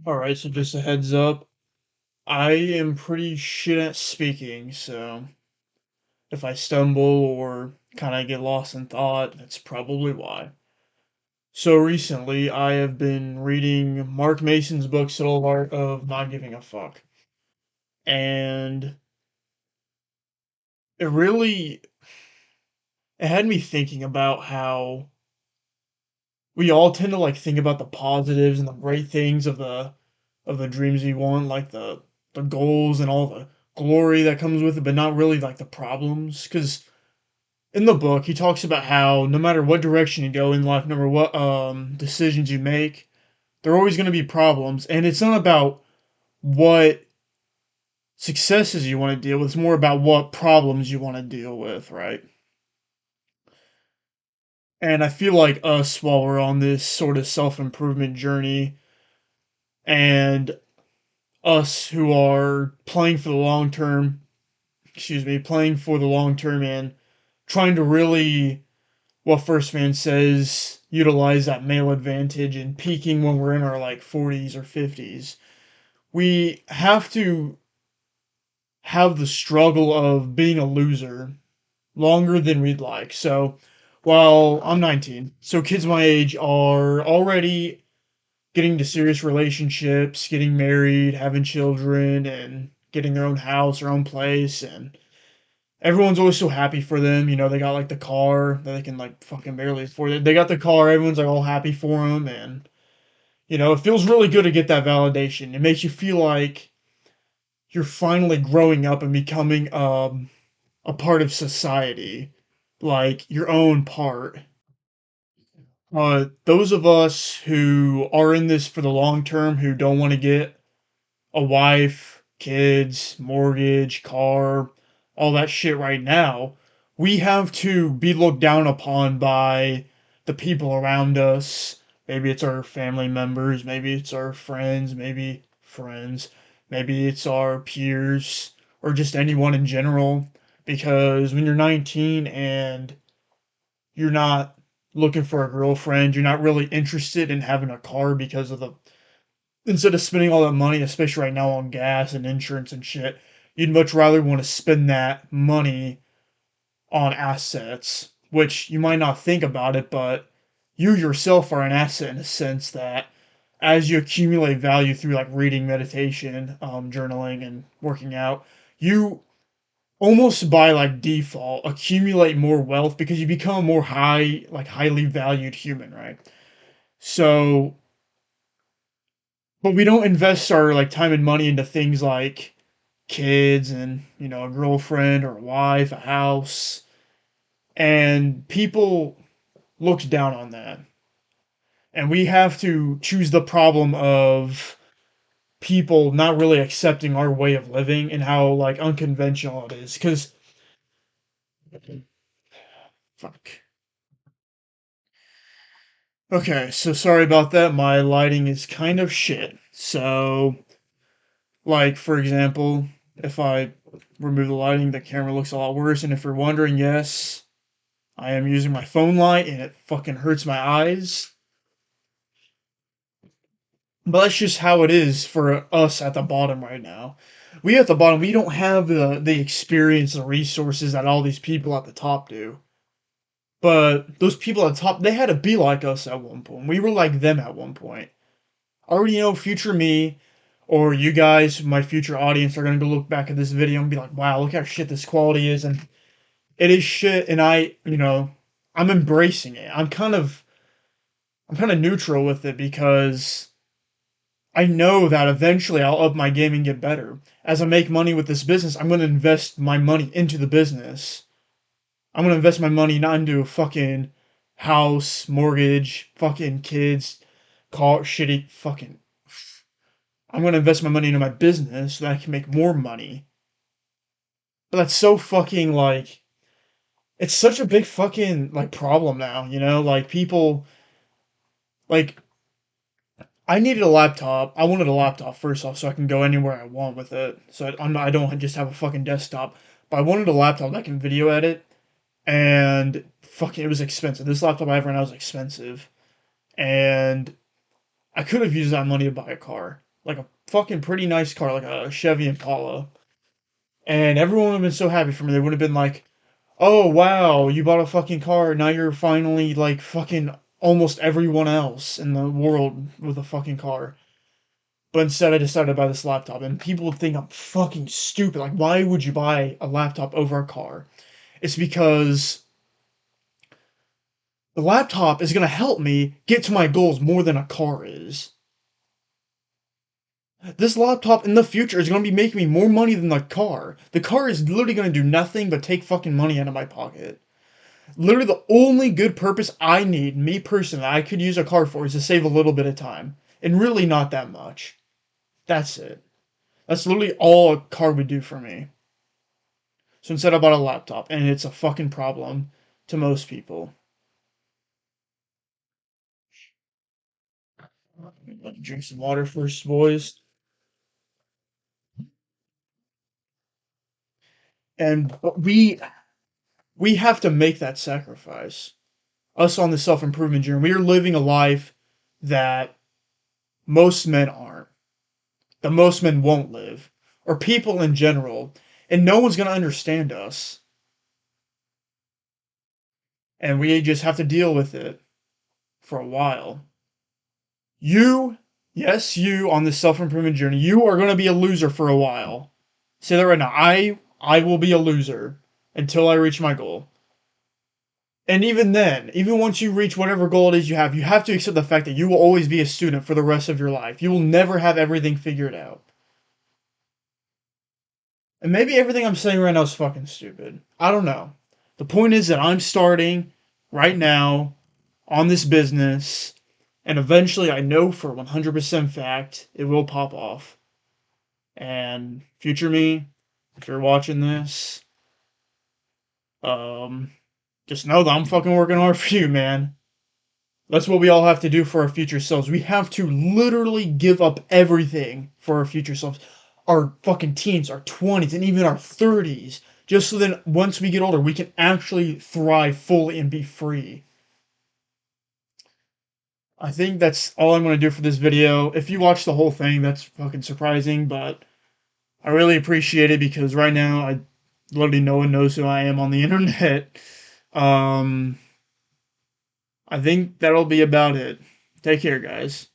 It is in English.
Alright, so just a heads up, I am pretty shit at speaking, so if I stumble or kinda get lost in thought, that's probably why. So recently, I have been reading Mark Mason's book, Subtle Art of Not Giving a Fuck, and it really it had me thinking about how we all tend to, like, think about the positives and the great things of the dreams we want, like the goals and all the glory that comes with it, but not really like the problems. Because in the book, he talks about how no matter what direction you go in life, no matter what decisions you make, there are always going to be problems, and it's not about what successes you want to deal with. It's more about what problems you want to deal with, right? And I feel like us, while we're on this sort of self improvement journey, and us who are playing for the long term, playing for the long term and trying to really, what First Man says, utilize that male advantage and peaking when we're in our like 40s or 50s. We have to have the struggle of being a loser longer than we'd like. So, while I'm 19, so kids my age are already getting into serious relationships, getting married, having children, and getting their own house, their own place, and everyone's always so happy for them. They got like the car that they can like fucking barely afford it. They got the car, everyone's like all happy for them, and it feels really good to get that validation. It makes you feel like you're finally growing up and becoming a part of society, like your own part. Those of us who are in this for the long term, who don't want to get a wife, kids, mortgage, car, all that shit right now, we have to be looked down upon by the people around us. Maybe it's our family members, maybe it's our friends, maybe it's our peers, or just anyone in general. Because when you're 19 and you're not looking for a girlfriend, you're not really interested in having a car because of the instead of spending all that money, especially right now on gas and insurance and shit, you'd much rather want to spend that money on assets, which you might not think about it, but you yourself are an asset in a sense that as you accumulate value through like reading, meditation, journaling, and working out, you almost by like default accumulate more wealth because you become a more highly valued human, right? So but we don't invest our like time and money into things like kids and a girlfriend or a wife, a house, and people looks down on that. And we have to choose the problem of people not really accepting our way of living and how like unconventional it is. Cause fuck. Okay, so sorry about that. My lighting is kind of shit. So like for example, if I remove the lighting, the camera looks a lot worse. And if you're wondering, yes, I am using my phone light and it fucking hurts my eyes. But that's just how it is for us at the bottom right now. We at the bottom, we don't have the experience, the resources that all these people at the top do. But those people at the top, they had to be like us at one point. We were like them at one point. I already know future me or you guys, my future audience, are going to look back at this video and be like, wow, look how shit this quality is. And it is shit. And I'm embracing it. I'm kind of neutral with it because I know that eventually I'll up my game and get better. As I make money with this business, I'm going to invest my money into the business. I'm going to invest my money not into a fucking house, mortgage, fucking kids, car, shitty fucking. I'm going to invest my money into my business so that I can make more money. But that's so fucking like. It's such a big fucking like problem now, Like people. Like I needed a laptop. I wanted a laptop first off, so I can go anywhere I want with it. So I don't just have a fucking desktop. But I wanted a laptop that I can video edit, and fucking, it was expensive. This laptop I have right now is expensive, and I could have used that money to buy a car. like a fucking pretty nice car, like a Chevy Impala. And everyone would have been so happy for me. They would have been like, oh wow, you bought a fucking car. Now you're finally like fucking almost everyone else in the world with a fucking car. But instead, I decided to buy this laptop, and people would think I'm fucking stupid. Like, why would you buy a laptop over a car? It's because the laptop is going to help me get to my goals more than a car is. This laptop in the future is going to be making me more money than the car. The car is literally going to do nothing but take fucking money out of my pocket. Literally, the only good purpose I need, me personally, I could use a car for is to save a little bit of time. And really not that much. That's it. That's literally all a car would do for me. So instead, I bought a laptop, and it's a fucking problem to most people. Drink some water first, boys. And we have to make that sacrifice. Us on the self improvement journey, we are living a life that most men aren't. That most men won't live, or people in general, and no one's gonna understand us. And we just have to deal with it for a while. You, yes, you on this self improvement journey, you are gonna be a loser for a while. Say that right now. I will be a loser until I reach my goal. And even then, even once you reach whatever goal it is you have to accept the fact that you will always be a student for the rest of your life. You will never have everything figured out. And maybe everything I'm saying right now is fucking stupid. I don't know. The point is that I'm starting right now on this business, and eventually I know for 100% fact it will pop off. And future me, if you're watching this, um, just know that I'm fucking working hard for you, man. That's what we all have to do for our future selves. We have to literally give up everything for our future selves. Our fucking teens, our 20s, and even our 30s. Just so that once we get older, we can actually thrive fully and be free. I think that's all I'm going to do for this video. If you watch the whole thing, that's fucking surprising, but I really appreciate it because right now, literally no one knows who I am on the internet. Um, I think that'll be about it. Take care, guys.